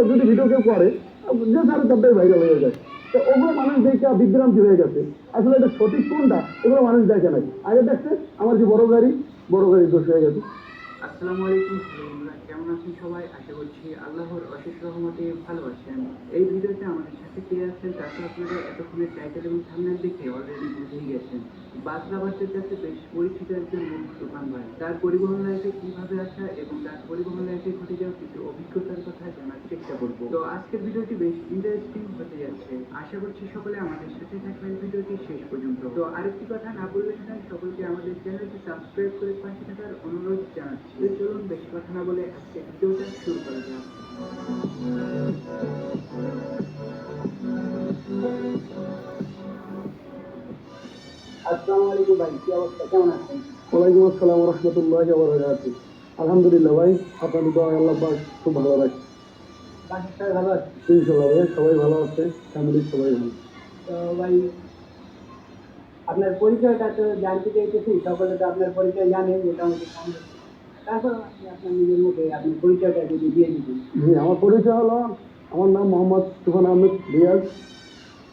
যদি ভিডিও কেউ করে যে তার তাদের ভাইরাল হয়ে যায়। তো ওগুলো মানুষ দেখে বিভ্রান্তি হয়ে গেছে। আসলে এটা সঠিক কোনটা এগুলো মানুষ দেখে নাই, আগে দেখছে আমার যে বড় গাড়ি দোষ হয়ে গেছে। আসসালামু আলাইকুম বন্ধুরা, কেমন আছেন সবাই? আশা করছি আল্লাহর অশেষ রহমতে ভালো আছেন। এই ভিডিওতে আমাদের সাথে কে আছেন তা তো আপনারা এতক্ষণে টাইটেল এবং থাম্বনেল দেখে অলরেডি বুঝেই গেছেন। বাসরাবাসের কাছে বেশ পরিচিত একজন মুখ দোকান ভাই। তার পরিবহন লাইফে কিভাবে আসা এবং তার পরিবহন লাইফে ঘটে যাওয়া কিছু অভিজ্ঞতার কথা জানার চেষ্টা করব। তো আজকের ভিডিওটি বেশ ইন্টারেস্টিং হতে যাচ্ছে। আশা করছি সকলে আমাদের সাথে থাকবেন ভিডিওটি শেষ পর্যন্ত। তো আরেকটি কথা না বললে নয়, সকলকে আমাদের চ্যানেলটি সাবস্ক্রাইব করে পাশে থাকার অনুরোধ জানাচ্ছি। তো চলুন বেশি কথা না বলে আজকে ভিডিওটা শুরু করা যাক। আসসালামু আলাইকুম ভাই, কি অবস্থা, কেমন আছেন? ওয়ালাইকুম আসসালাম রহমতুল্লাহ বারাকাতুহু। আলহামদুলিল্লাহ ভাই, আপনাদের দোয়ায় আল্লাহ পাক খুব ভালো রাখছে। বাসার সবাই ভালো আছে? ইনশাল্লাহ ভাই সবাই ভালো আছে, ফ্যামিলির সবাই ভালো। তো ভাই, আপনার পরিচয়টা তো জানতে চাইতেছি। সকলে তো আপনার পরিচয় জানেন, মোটামুটি কম বেশি। তারপর আপনি আপনার নিজের মুখে আপনার পরিচয়টা যদি দিয়ে দিতেন। জি, আমার পরিচয় হলো, আমার নাম মোহাম্মদ তুফান আহমেদ রিয়াজ,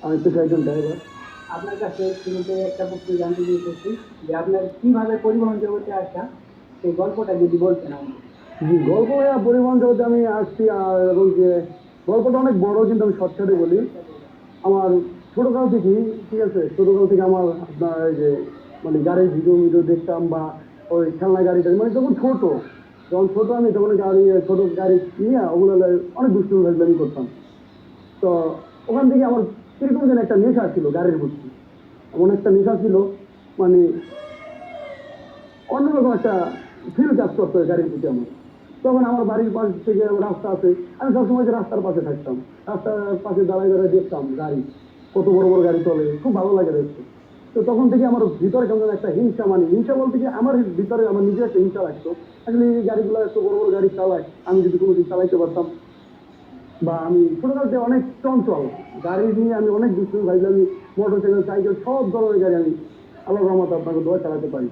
আমি পেশা একজন ড্রাইভার। আপনার কাছে শুরুতে একটা প্রশ্ন জানতে চাইতেছি যে আপনার কিভাবে পরিবহন জগতে আসা, সেই গল্পটা যদি বলতেন আমাকে। জি, গল্প ভাইয়া পরিবহন জগতে আমি আসছি, এবং যে গল্পটা অনেক বড়, কিন্তু আমি শর্টকাটে বলি। আমার ছোটকাল থেকেই, ঠিক আছে, ছোটকাল থেকে আমার আপনার এই যে মানে গাড়ির ভিডিও দেখতাম, বা ওই খেলনা গাড়িটা মানে যখন ছোট আমি তখন ছোট গাড়ি নিয়ে ওগুলো অনেক দুষ্টুমি ফাজলামি করতাম। তো ওখান থেকে আমার কিরকম যেন একটা নেশা ছিল গাড়ির প্রতি, এমন একটা নেশা ছিল, মানে অন্যরকম একটা ফিল কাজ করতো ওই গাড়ির প্রতি আমার। তখন আমার বাড়ির পাশ থেকে রাস্তা আছে, আমি সবসময় যে রাস্তার পাশে থাকতাম, রাস্তার পাশে দাঁড়ায় দাঁড়ায় দেখতাম গাড়ি, কত বড় বড় গাড়ি চলে, খুব ভালো লাগে দেখতে। তো তখন থেকে আমার ভিতরে কেমন একটা হিংসা, মানে হিংসা বলতে কি আমার ভিতরে আমার নিজের একটা হিংসা লাগতো। আসলে এই গাড়িগুলো এত বড় বড় গাড়ি চালায়, আমি যদি কোনোদিন চালাইতে পারতাম, বা আমি ছোটকালতে অনেক চঞ্চল, গাড়ি নিয়ে আমি অনেক দুষ্টুমি ভাবলাম, আমি মোটর সাইকেল সব ধরনের গাড়ি আমি আল্লাহর রহমতে আপনাকে দোয়া চালাতে পারি।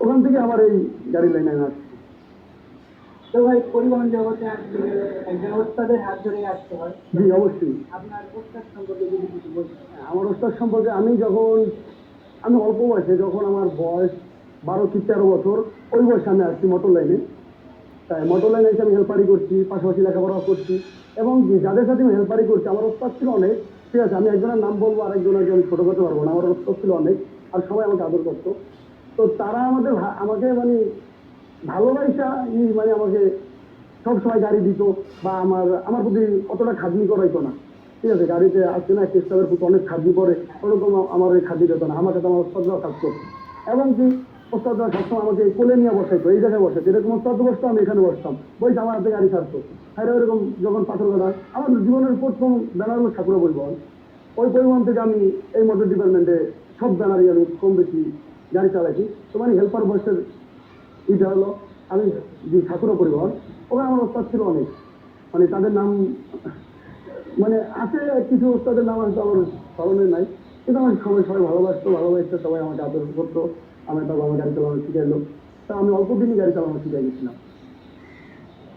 ওখান থেকে আমার এই গাড়ি লাইনে আমি আসছি। তো ভাই, পরিবহন জগতে আসলে একজন ওস্তাদের হাত ধরে আসতে হয়। জি অবশ্যই। আপনার ওস্তাদ সম্পর্কে যদি কিছু বলতেন। আমার ওস্তাদ সম্পর্কে আমি অল্প বয়সে, যখন আমার বয়স 12 কি 13 বছর, ওই বয়সে আমি আসছি মোটর লাইনে। তাই মোটর লাইনে এসে আমি হেল্পারি করছি, পাশাপাশি লেখাপড়া করছি, এবং যাদের সাথে আমি হেল্পারি করছি আমার ওস্তাদ ছিল অনেক। ঠিক আছে, আমি একজনের নাম বলবো, আরেকজনের আমি ছোট করতে পারবো না। আমার ওস্তাদ ছিল অনেক, আর সবাই আমাকে আদর করতো। তো তারা আমাকে মানে ভালোবাসা, মানে আমাকে সবসময় গাড়ি দিত, বা আমার প্রতি অতটা খাটনি করাইতো না। ঠিক আছে, গাড়িতে আসছে না, স্টাফের প্রতি অনেক খাটনি করে, ওরকম আমার ওই খাটনি দিত না। আমাকে তো আমার ওস্তাদরাও কাজ করতো, এবং কি ওস্তাদরা সবসময় আমাকে কোলে নিয়ে বসাইতো, এই জায়গায় বসাইতো, এরকম ওস্তাদ বসতো, আমি এখানে বসতাম, বইতে আমার হাতে গাড়ি ছাড়তো। আর ওইরকম যখন পাথর কাটা, আমার জীবনের প্রথম ব্যানার হলো ঠাকুরা পরিবহন। ওই পরিবহন থেকে আমি এই মোটর ডিপার্টমেন্টে সব ব্যানারই আমি কম বেশি গাড়ি চালাইছি। তো মানে হেল্পার বয়সের এটা হলো আমি যে ঠাকুরা পরিবহন, ওখানে আমার ওস্তাদ ছিল অনেক, মানে তাদের নাম মানে আছে, কিছু ওস্তাদের নাম আছে আমার স্মরণে নাই, কিন্তু আমার সবাই ভালোবাসতো, সবাই আমাকে আদর করতো। আমার বাবা আমার গাড়ি চালানো শিখাইলো, তা আমি অল্প দিনই গাড়ি চালানো শিখাই গেছিলাম।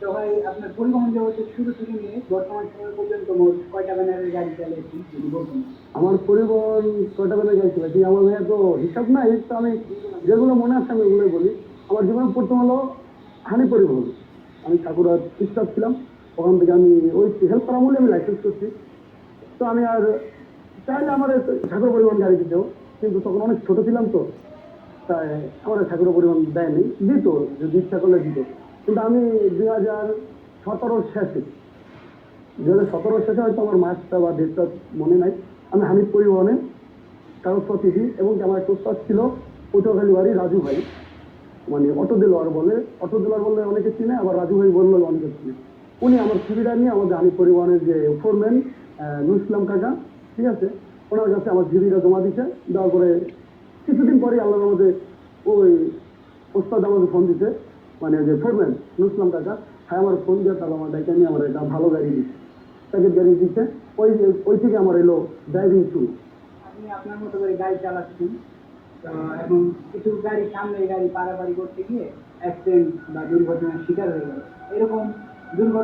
তো ভাই, আপনার পরিবহন জগতের শুরু থেকে নিয়ে বর্তমান সময় পর্যন্ত মোট কয়টা ব্যানারের গাড়ি চালিয়েছি যদি বলতেন। আমার পরিবহন কয়টা বেলা গাইছিল কি আমার ভাইয়া তো হিসাব নাই, তো আমি যেগুলো মনে আছে আমি ওগুলোই বলি। আমার জীবন প্রথম হলো হানি পরিবহন, আমি ঠাকুরার স্টাফ ছিলাম, ওখান থেকে আমি ওই হেল্প করা বলে আমি লাইসেন্স করছি। তো আমি আর চাইলে আমার ঠাকুর পরিবহন গাড়ি দিতেও, কিন্তু তখন অনেক ছোট ছিলাম, তো তাই আমার ঠাকুর পরিবহন দেয়নি, দিত যদি ইচ্ছা করলে দিত। কিন্তু আমি 2017 শেষে 2017 শেষে হয়তো আমার মাসটা বা ডেটটা মনে নাই, আমি হানিফ পরিবহনে কাগজপত্র দিই। এবং আমার একটা উস্তাদ ছিল পটুয়াখালী বাড়ি, রাজু ভাই, মানে অটো দেলোয়ার বললে অনেকে চিনে, আবার রাজু ভাই বললে অনেকে চিনে। উনি আমার সিভিটা নিয়ে আমাদের হানিফ পরিবহনের যে ফোরম্যান নুর ইসলাম কাকা, ঠিক আছে, ওনার কাছে আমার সিভিটা জমা দিচ্ছে। দেওয়ার পরে কিছুদিন পরে আল্লাহর মধ্যে ওই ওস্তাদ আমাকে ফোন দিতে, মানে যে ফোরম্যান নুর ইসলাম কাকা, হ্যাঁ আমার ফোন দিয়ে তাহলে আমার ডাইকা নিয়ে আমার একটা ভালো গাড়ি দিচ্ছে, প্যাকেট গাড়ি দিচ্ছে। ওই ওই থেকে আমার এলো ড্রাইভিং শুরু। আপনি আপনার মতো করে গাড়ি চালাচ্ছেন, তো এখন কিছু গাড়ি সামনে গাড়ি পারাপারি করতে গিয়ে অ্যাক্সিডেন্ট বা দুর্ঘটনার শিকার হয়ে গেল, এরকম দুর্ঘটনা